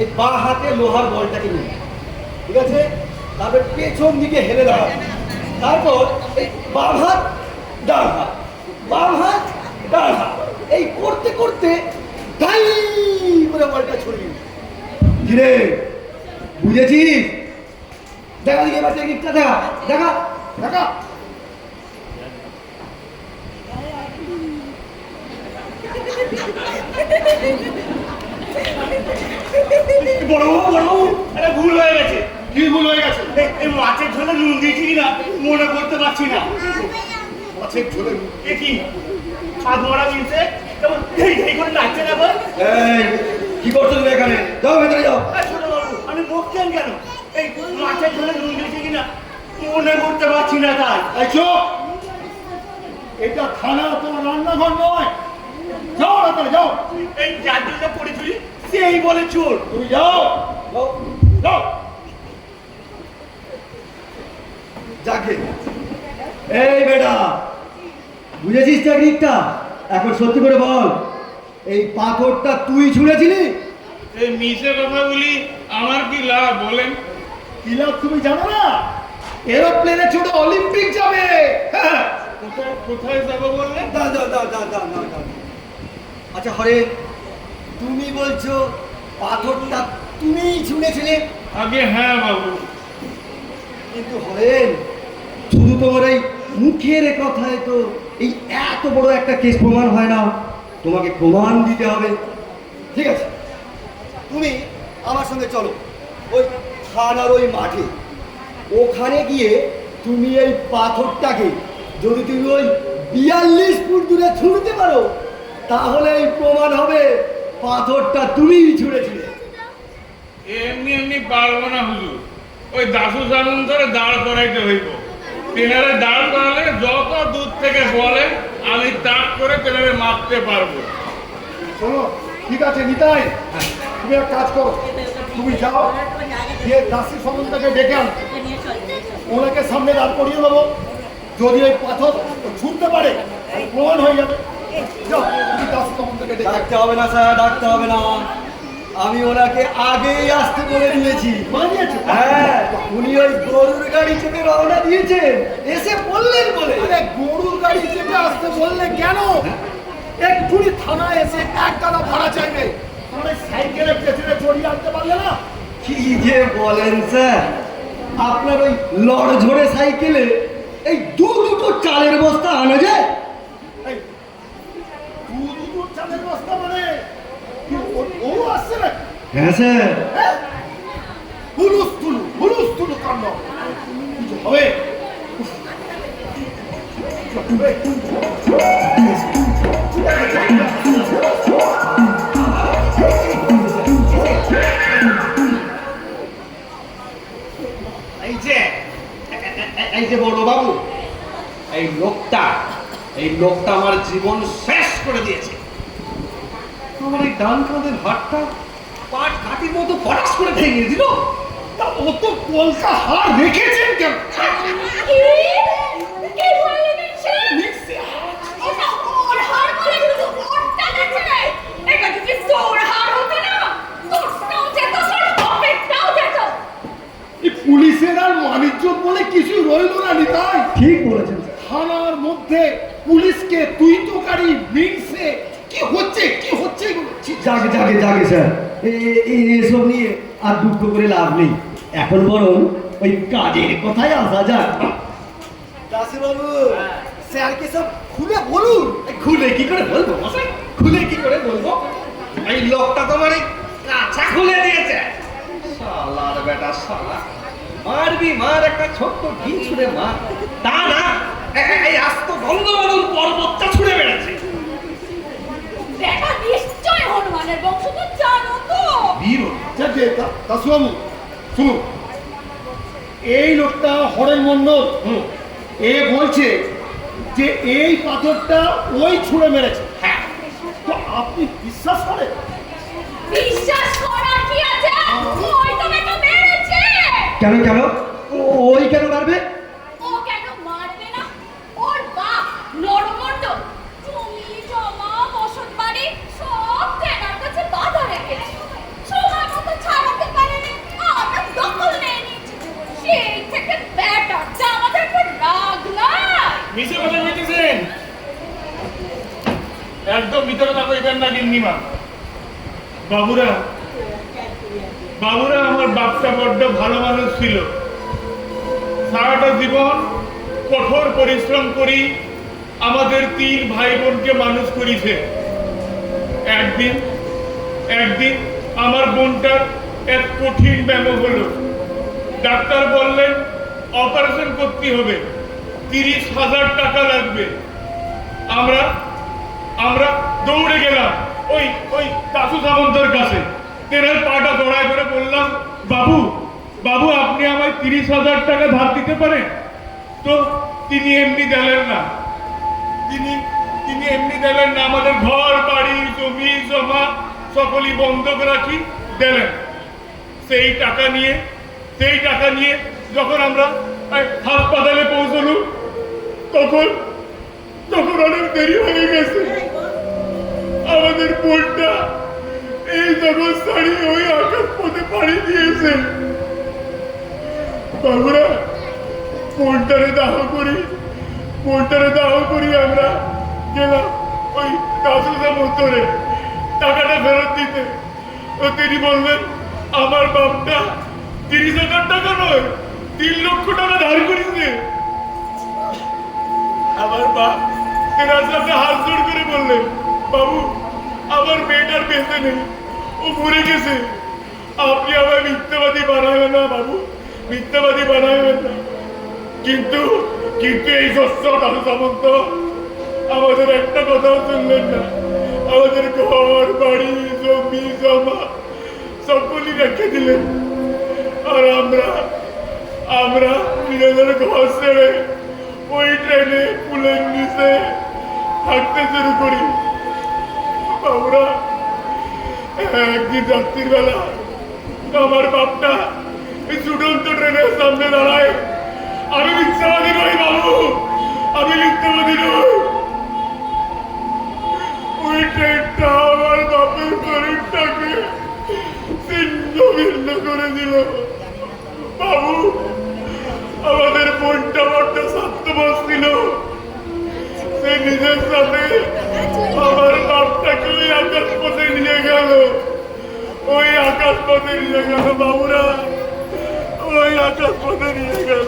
এই বাঁ হাতে লোহার বলটাকে নিবি, ঠিক আছে? তারপর পেছন দিকে হেলে দাঁড়াবি, তারপর এই বাম হাত ডান হাত, বাম হাত ডান হাত, এই করতে করতে ধাই করে বলটা ছড়বি। ধীরে, বুঝেছিস? দেখা দিকে এবার টেকনিকটা দেখা। বড় বাবু, একটা ভুল হয়ে গেছে। কি ভুল হয়ে গেছে? এই মাছের ঝোলে নুন দিয়েছি কিনা মনে করতে পারছি না। মাছের ঝোলে নুন? এ কি হাত মরা মিলছে, কেমন এই করে লাগছে না? এই, কি করছো তুমি এখানে? যাও ভেতরে যাও। ছোট বাবু, আমি মুখ বলছেন কেন? এই মাছের ঝোলে নুন দিয়েছে কিনা মনে করতে পারছি না তাই। এই চুপ! এটা থানা, তোমার রান্নাঘর নয়। যাও রাতে যাও, এই যার জন্য পড়েছি সেই বলে চোর। তুমি যাও, যাও, যাও। যাকে এই বেটা, বুঝেছিস টেকনিকটা? এখন সত্যি করে বল, এই পাথরটা তুই ছুঁড়েছিলি? এই মিশে কথা বলি আমার কি লাভ বলেন? কি লাভ তুমি জানো না? এরোপ্লেনে চড়ে অলিম্পিক যাবে। হ্যাঁ। কোথায় কোথায় যাবো বললেন? দাও। আচ্ছা হরে, তুমি বলছো পাথরটা তুমিই ছুঁড়েছিলে? আগে হ্যাঁ বাবু। কিন্তু হরেন, শুধু তোমার এই মুখের কথায় তো এই এত বড় একটা কেস প্রমাণ হয় না, তোমাকে প্রমাণ দিতে হবে। ঠিক আছে, তুমি আমার সঙ্গে চলো ওই থানার ওই মাঠে। ওখানে গিয়ে তুমি এই পাথরটাকে যদি তুমি ওই 42 ফুট দূরে ছুঁড়তে পারো, তাহলে এই প্রমাণ হবে পাথরটা তুমিই ছুঁড়েছিলে। এমনি এমনি পারবো না হুজুর, ওই দাসু সামন ধরে দাঁড় করাইতে হইব। তেনারে দাঁড় করালে যত দূর থেকে বলে আমি তাক করে তেনারে মারতে পারবো। শোনো, ঠিক আছে নিতাই, তুমি এক কাজ করো, তুমি যাও গিয়ে দাসী সমন্তাকে ডেকে আনো, ওনাকে সামনে দাঁড় করিয়ে দেবো। যদি ওই পাথর ছুটতে পারে তাহলে প্রমাণ হয়ে যাবে। যাও, তুমি দাসী সমন্তাকে ডেকে আনো। ডাকতে হবে না স্যার, ডাকতে হবে না, আমি ওনাকে আগেই আসতে বলে দিয়েছি। বানিয়েছো? হ্যাঁ, উনি ওই গরুর গাড়ি চেপে রওনা দিয়েছেন, এসে বললেন বলে। আরে গরুর গাড়ি চেপে আসতে বললে কেন? এক্ষুনি থানায় এসে 1 টাকা ভাড়া চাইবে। তোমরা সাইকেলে পেছনে চড়িয়ে আনতে পারলে না? কি যে বলেন স্যার, আপনার ওই লড়ঝড়ে সাইকেলে এই দুটো চালের বস্তা আনা যায়? এই, দুটো চালের বস্তা মানে কি ও আসছে না? হ্যাঁ স্যার। হ্যাঁ? হুলুস তুলু কাণ্ড। কিছু হবে? এই যে বড় বাবু, এই লোকটা আমার জীবন শেষ করে দিয়েছে। আমার এই ডান কাঁধের হাড়টা পাট কাটির মতো ফটাস করে ভেঙে দিল। তা ও তো কলকা হার রেখেছেন কেন? এই পুলিশের আর মানিজ্য বলে কিছু রইল না নিতাই। ঠিক বলেছেন স্যার। থানার মধ্যে পুলিশকে তুই তোকারি মিনসে কি হচ্ছে এগুলো? জাগে স্যার, এসব নিয়ে আর দুঃখ করে লাভ নেই। এখন বরং ওই কাজের কথায় আসা যাক। দাসবাবু, স্যারকে সব খুলে বলুন। খুলে কি করে বলবো মশাই? খুলে কি করে বলবো? এই লোকটা তোমার এই কাঁচা খুলে দিয়েছে। শালার বেটা শালা, মারবি মার, একটা ছোট্ট ঢিল ছুঁড়ে মার। তা না, এই আস্ত গন্ধবদল পর্বতটা ছুঁড়ে বেড়েছে। দেখা নিশ্চয় হনুমানের বংশধর, জানো তো? বীর যাকে দাসবাবু শুনুন, এই লোকটা হরেন মন্ডল, এ বলছে যে এই পাথরটা ওই ছুঁড়ে মেরেছে। হ্যাঁ, তো আপনি বিশ্বাস করেন? বিশ্বাস করার কি আছে? ওই তো মেয়েটা মেরেছে। কেন ওই কেন মারবে? ও কেন মারবে না? ওর বাপ নরমণ্ডল জমি জমা বসত বাড়ি সব তেনার কাছে বাধা রেখেছে। সময় মতো ছাড়াতে পারেনি, আমরা দখল নিয়ে নিয়েছি। সেই থেকে ব্যাটারটা আমাদের উপর রাগ নাই। মিশে কথা বলতেছেন? একদম ভিতরে থাকো, এখান না গিন্নিমা। বাবুরা আমার বাপটা বড্ড ভালো মানুষ ছিল। সারাটা জীবন কঠোর পরিশ্রম করি আমাদের 3 ভাই বোনকে মানুষ করেছে। একদিন আমার বোনটার এক কঠিন ব্যামো হলো। ডাক্তার বললেন অপারেশন করতে হবে, 30,000 টাকা লাগবে। আমরা দৌড়ে গেলাম ওই দাসু সামন্তের কাছে। তেনার পাটা জড়ায় করে বললাম, বাবু বাবু আপনি আমায় 30,000 টাকা ধার দিতে পারেন? তো তিনি এমনি দিলেন না। তিনি এমনি দিলেন না, আমাদের ঘর বাড়ি জমি জমা সকলই বন্ধক রাখি দিলেন। সেই টাকা নিয়ে যখন আমরা হাসপাতালে পৌঁছলু তখন অনেক দেরি হয়ে গেছে। আমাদের বোনটা এই জগৎ ছাড়িয়ে ওই আকাশ পথে পাড়ি দিয়েছে। বাবুরা বোনটারে দাহ করি আমরা গেলাম ওই কাসুসা মোতরে টাকাটা ফেরত দিতে। তো তিনি বললেন আমার বাপটা 30,000 টাকা নয় 3 লক্ষ টাকা ধার করেছে। আমার বাপ তেনার সাথে হাত জোড় করে বললেন বাবু আমার মেয়েটার বেঁচে নেই, ও মরে গেছে, আপনি আমার মিথ্যাবাদী বানাবেন না বাবু, মিথ্যাবাদী বানাবেন না। কিন্তু এই শস্য দাদু সামন্ত আমাদের একটা কথাও শুনলেন না। আমাদের ঘর বাড়ি জমি জমা সকলই রেখে দিলেন। আর আমরা নিজেদের ঘর ছেড়ে ওই ট্রেনে পুলের নিচে থাকতে শুরু করি। বাবুরা একদিন রাত্রির বেলা আমার বাপটা এই ছুটন্ত ট্রেনের সামনে দাঁড়ায়। আমি মিথ্যাবাদী নই বাবু, আমি মিথ্যাবাদী নই। ওই ট্রেনটা আমার বাপের শরীরটাকে ছিন্ন ভিন্ন করে দিল। বাবু আমাদের বোনটা বড্ড স্বার্থবান ছিল, সে নিজের সাথে আমার বাপটাকে ওই আকাশ পথে নিয়ে গেল। বাবুরা, ওই আকাশ পথে নিয়ে গেল।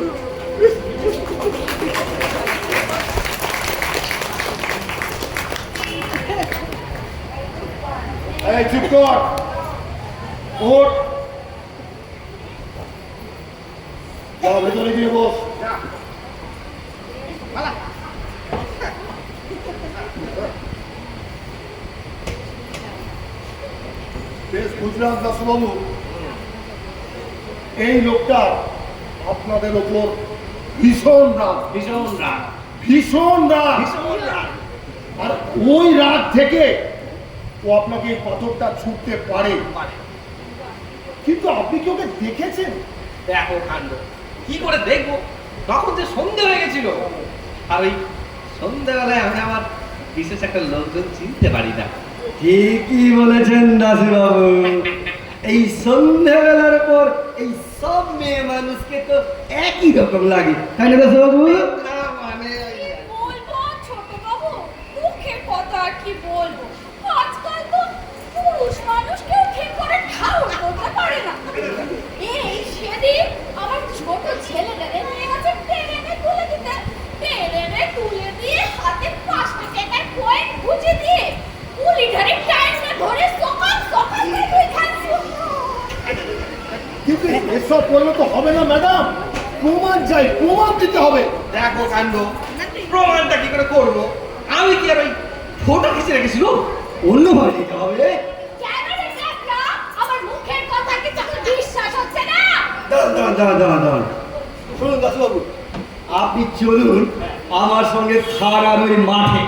এই চুপ কর, ওঠ, যা ভেতরে গিয়ে বস। বেশ বুঝলাম দাসবাবু, এই লোকটা আপনাদের ওপর ভীষণ রাগ, আর ওই রাগ থেকে ও আপনাকে এই পাথরটা ছুটতে পারে। কিন্তু আপনি কি ওকে দেখেছেন? দেখো কাণ্ড, কি করে দেখবো? তখন যে সন্ধে হয়ে গেছিল, আর ওই সন্ধ্যাবেলায় আমি আমার বিশেষ একটা লোকজন চিনতে পারি না। ঠিকই বলেছেন দাসবাবু, এই সন্ধ্যাবেলার পর এই সব মেয়ে মানুষকে তো একই রকম লাগে, তাই না দাসবাবু? মানে বলবো ছোট বাবু, মুখের কথা আর কি বলবো, আজকাল তো পুরুষ মানুষ কেউ ঠিক করে ঠাউর করতে পারে না। এই সেদিন আমার ছোট ছেলেটারে নিয়ে গেছে ট্রেনে তুলে দিয়ে হাতে 5 টাকার কয়েন গুজে দিয়ে পুলিধারে টাইমে ধরে সকাল তুই খাচ্ছি। কিন্তু এসব করলে তো হবে না ম্যাডাম, প্রমাণ চাই, প্রমাণ দিতে হবে। দেখো কাণ্ড, প্রমাণটা কি করে করবো? আমি কি আর ওই ফটো খিচে রেখেছিল? অন্যভাবে দিতে হবে। ক্যামেরা ক্যামেরা, আমার মুখের কথা কি তোকে বিশ্বাস হচ্ছে না? দাঁড়ান। শুনুন দাসবাবু, আপনি চলুন আমার সঙ্গে থানার ওই মাঠে,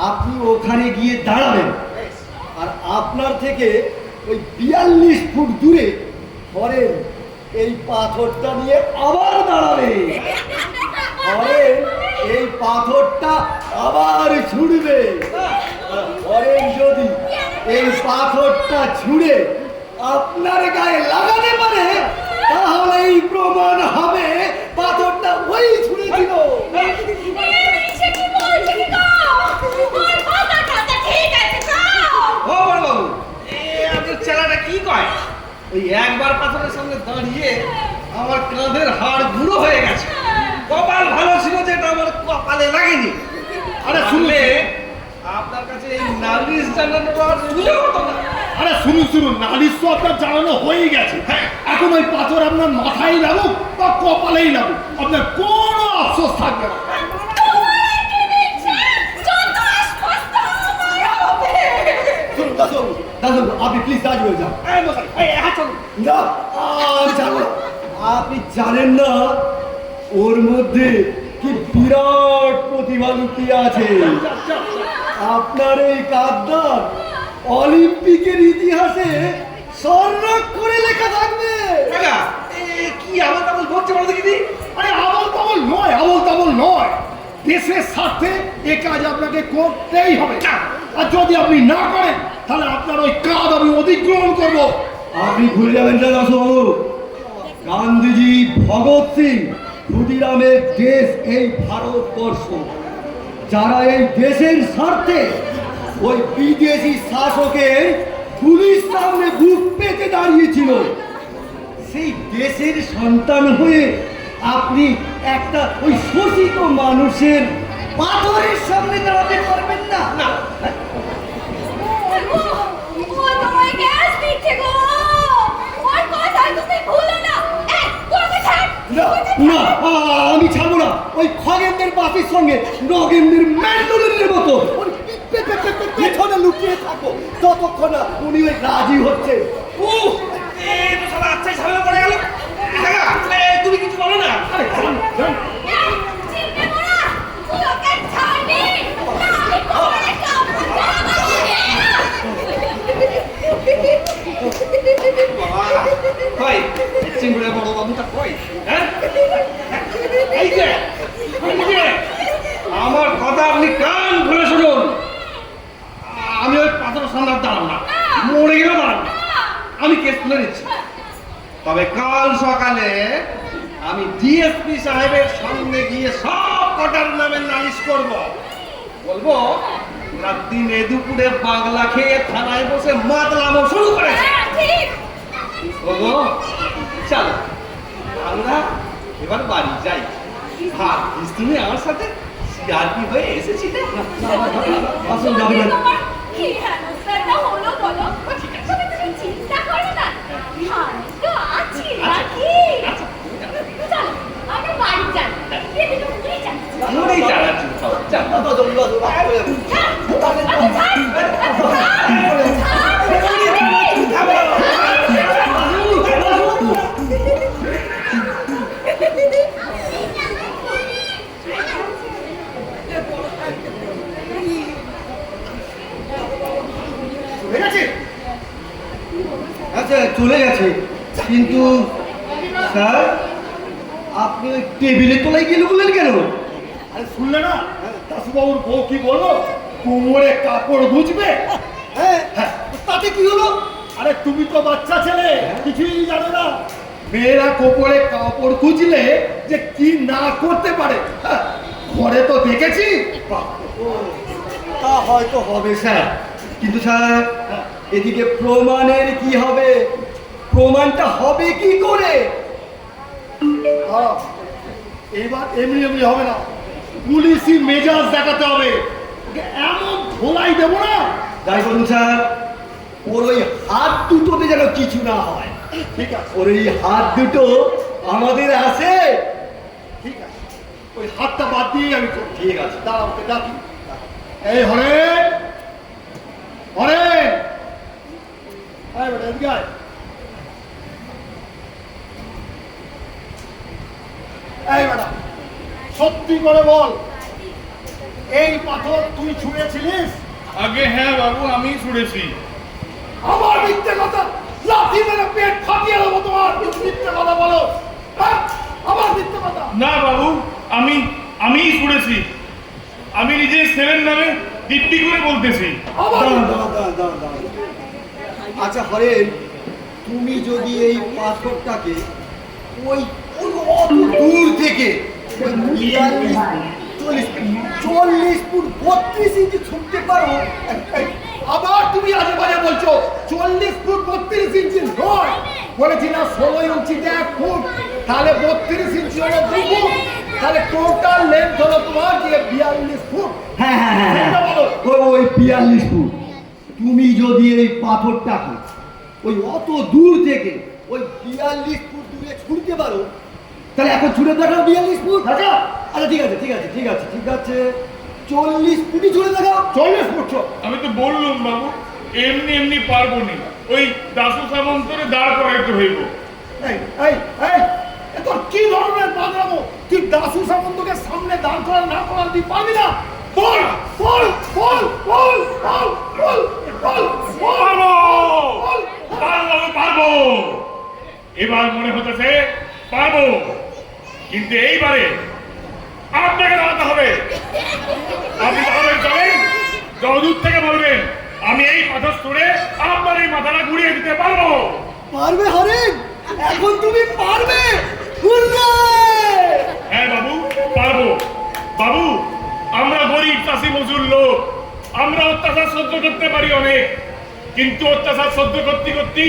আপনি ওখানে গিয়ে দাঁড়াবেন, আর আপনার থেকে ওই 42 ফুট দূরে ধরেন এই পাথরটা নিয়ে আবার দাঁড়াবে, ধরেন এই পাথরটা আবার ছুড়বে, ধরেন যদি এই পাথরটা ছুঁড়ে আপনার গায়ে লাগাতে পারে তাহলে এই প্রমাণ হবে পাথরটা ওই ছুঁড়েছিল। ও বড় বাবু, আপনার ছেলেটা কি কয়? ওই একবার পাথরের সামনে দাঁড়িয়ে আমার কাঁধের হাড় গুঁড়ো হয়ে গেছে। কপাল ভালো ছিল যে এটা আমার কপালে লাগেনি। আরে শুনলে আপনার কাছে এই নালিশ জানানোর আর সুযোগ হতো না। আরে শুনুন, নালিশ তো আপনার জানানো হয়ে গেছে। এখন ওই পাথর আপনার মাথায় লাগুক বা কপালেই লাগুক, আপনার কোনো আফসোস থাকবে না। শুনুন দাসবাবু, আসুন, আপনি প্লিজ রাজি হয়ে যান। এই মশাই, এই হাত ছাড়ুন। না, আমি জানো না। আপনি জানেন না ওর মধ্যে কি বিরাট প্রতিভা লুকিয়ে আছে। আপনার এই গাদ্দার অলিম্পিকের ইতিহাসে স্বর্ণাক্ষরে লেখা থাকবে। কাকা, কি আবার তাবল বলছে বলো দেখি দি? আরে আবল তাবল নয়, দেশের স্বার্থে এ কাজ আপনাকে করতেই হবে। আর যদি আপনি না করেন তাহলে আপনার ওই কাজ আমি অধিগ্রহণ করব। আপনি ভুলে যাবেন না দাসবাবু, গান্ধীজি, ভগৎ সিং, ক্ষুদিরামের দেশ এই ভারতবর্ষ। যারা এই দেশের স্বার্থে ওই বিদেশি শাসকের পুলিশ সামনে বুক পেতে দাঁড়িয়েছিল, সেই দেশের সন্তান হয়ে আপনি একটা ওই শোষিত মানুষের পাথরের সামনে দাঁড়াতে পারবেন না। ও তোমায় গ্যাস দিচ্ছে গো। ওর কথা তুমি ভুলো না। এই তোকে ছাড়। না, না, আমি ছাড়বো না। ওই খগেনদের বাপির সঙ্গে নগেনদের ম্যান্ডোলিনের মতো ওর পেছনে লুকিয়ে থাকো ততক্ষণ না উনি ওই রাজি হচ্ছে। এই তো শালা আচ্ছাই ঝামেলা পড়ে গেল। কাকা, তুমি কিছু বলো না। আরে জান, জান। এই চিনতে মোরা। তোকে ছাড়বি। না আমি তোমারে কাপড় কই চিংড়ে বড় বাবুটা কই? হ্যাঁ, এই যে, আমার কথা আপনি কান খুলে শুনুন। আমি ওই পাথরের সামনে আর দাঁড়াবো না, মরে গেলেও দাঁড়াবো না। আমি কেস তুলে নিচ্ছি। তবে কাল সকালে আমি ডিএসপি সাহেবের সামনে গিয়ে সব কটার নামে নালিশ করব। বলবো ওরা দিনে দুপুরে বাংলা খেয়ে থানায় বসে মাতলামো শুরু করেছে। হ্যাঁ ঠিক। বলবো চলো আমরা এবার বাড়ি যাই। ভাবিস তুমি আমার সাথে সিআরপি হয়ে এসেছিলে? আসল যাবে না। তোমার কি হেনস্থাটা হলো বলো? তুমি তুমি চিন্তা করো না। হ্যাঁ তো আছি নাকি? আচ্ছা, চলো আমরা বাড়ি যাই। দিদি তুমি যাচ্ছি। আমরাই চালাচ্ছি। চলো। চলে গেছে? আচ্ছা, চলে গেছে, কিন্তু স্যার আপনি ওই টেবিলের তলায় গিয়ে লুকলেন কেন? আরে শুনলে না দাসুবাবুর বউ কি বললো? কোমরে কাপড় গুজবে। হ্যাঁ, তাতে কি হলো? আরে তুমি তো বাচ্চা ছেলে, কিছুই জানো না। মেয়েরা কোমরে কাপড় গুজলে যে কি না করতে পারে, হ্যাঁ, ঘরে তো দেখেছি। বাহ, তা হয়তো হবে স্যার, কিন্তু স্যার এদিকে প্রমাণের কি হবে? প্রমাণটা হবে কি করে? হ্যাঁ, এবার এমনি এমনি হবে না, পুলিশি মেজাজ দেখাতে হবে। ওকে এমন ধোলাই দেবো না। যাই বলুন স্যার, ওর ওই হাত দুটোতে যেন কিছু না হয়। ঠিক আছে, ওর এই হাত দুটো আমাদের আছে। ঠিক আছে, ওই হাতটা বাদ দিয়ে আমি করবো। ঠিক আছে। দাঁড়া, ওকে ডাকি। এই হরে হরে, এই বেটা এদিকে আয়। এই বেটা সত্যি করে বল, এই পাথর তুই ছুঁড়েছিলিস? আগে হ্যাঁ বাবু, আমি ছুড়েছি। আমার মিথ্যে কথা, লাথি মেরে পেট ফাটিয়ে দেবো তোমার। মিথ্যে কথা বলো, হ্যাঁ? আমার মিথ্যে কথা। না বাবু, আমিই ছুড়েছি। আমি নিজের ছেলের নামে দিব্যি করে বলতেছি। আমার দাঁড়ান, মিথ্যে দাঁড়ান, দাঁড়ান, দাঁড়ান, দাঁড়ান। আচ্ছা হরেন, তুমি যদি এই পাথরটাকে ওই ওই অত দূর থেকে ওই 40 ফুট 32 ইঞ্চি ছুটতে পারো, এই, আবার তুমি আজে বাজে বলছো। 40 ফুট 32 ইঞ্চি নয়, বলেছি না 16 ইঞ্চিতে 1 ফুট, তাহলে 32 ইঞ্চি হলো 2 ফুট, তাহলে টোটাল লেন্থ হলো তোমার দিয়ে 42 ফুট। হ্যাঁ হ্যাঁ হ্যাঁ হ্যাঁ, সেটা বলো। ওই 42 ফুট। তুমি যদি এই পাথরটাকে ওই অত দূর থেকে ওই 42 ফুট দূরে ছুটতে পারো, তাহলে এখন ছুটে দেখাও 42 ফুট। দেখা, আচ্ছা ঠিক আছে, ঠিক আছে, ঠিক আছে, ঠিক আছে, 40 ফুটই ছুটে দেখাও। 40 ফুট ছো। আমি তো বললাম বাবু, এমনি এমনি পারবো নি, ওই দাসু সামন্তরে দাঁড় করাইতে হইব। এই এই এই এ তোর কি ধরনের পাগলামো? তুই দাসু সামন্তকে সামনে দাঁড় করা না করা তুই পারবি না? বল বল বল বল বল বল বল পারবো, পারবো, পারবো। এবার মনে হতেছে পারবো, কিন্তু এইবারে আপনাকে দাঁড়াতে হবে। আপনি তাহলে চলেন, জলদূর থেকে বলবেন আমি এই পাথর ছুঁড়ে আপনার এই মাথাটা ঘুরিয়ে দিতে পারবো। পারবে হরেন, এখন তুমি পারবে। হ্যাঁ বাবু, পারবো। বাবু, আমরা গরিব চাষি মজুর লোক, আমরা অত্যাচার সহ্য করতে পারি অনেক, কিন্তু অত্যাচার সহ্য করতে করতে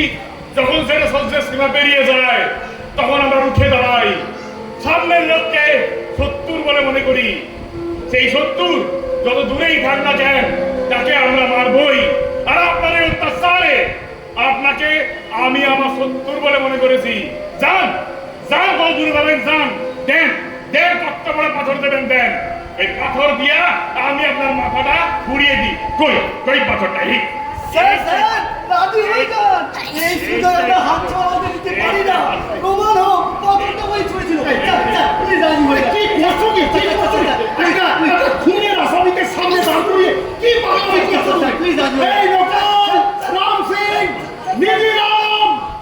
যখন সেটা সহ্যের সীমা পেরিয়ে যায় তখন আমরা উঠে দাঁড়াই। সামনের লোককে শত্রুর বলে মনে করি, সেই শত্রুর যত দূরেই থাক না কেন তাকে আমরা মারবই। আর আপনার এই অত্যাচারে আপনাকে আমি আমার শত্রুর বলে মনে করেছি। যান যান, বলগুলো যাবেন, যান, দেন দেন, কত বড় পাথর দেবেন দেন, এই পাথর দিয়া আমি আপনার মাথাটা ঘুরিয়ে দিই। কই কই পাথরটা? এই স্যার স্যার, রাজি হয়ে যান। এই সুযোগ আমরা হাত ছাড়াতে দিতে পারি না। প্রমাণ হোক, পাথরটা ওই ছুঁড়েছিল। প্লিজ রাজি হয়ে যান। কি করছো কি? কি করছো? এটা খুনের আসামিকে সামনে দাঁড় করিয়ে কি পাগলামি করছো? প্লিজ রাজি হয়ে এই লোকাল রাম সিং,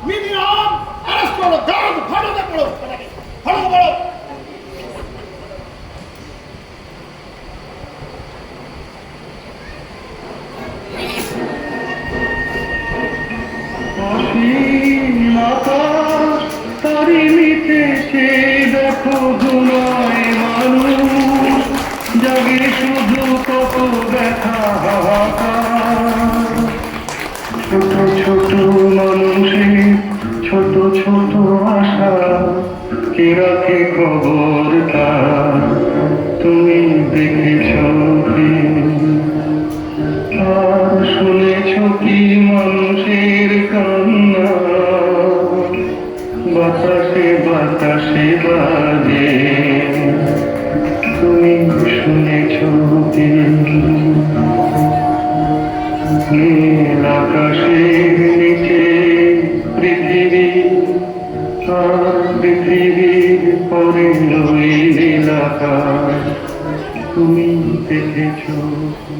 মিনিরাম অ্যারেস্ট করো, দাঁড়াও, ফাটাতে পড়ো, ফাটাতে পড়ো। তারি মিটেছে দেখো ঘুমায় মানুষ, জাগে শুধু কত ব্যথা হাহাকার। ছোট ছোট মানুষের ছোট ছোট আশা, কে রাখে খবর তার, তুমি দেখেছ কি? আর শুনেছ কি মানুষের কান্না, বাতাসে বাতাসে বাজে, তুমি শুনেছ কি? নীল আকাশের নিচে পৃথিবী, আর পৃথিবীর পরে ওই নীল আকাশ, তুমি দেখেছ কি?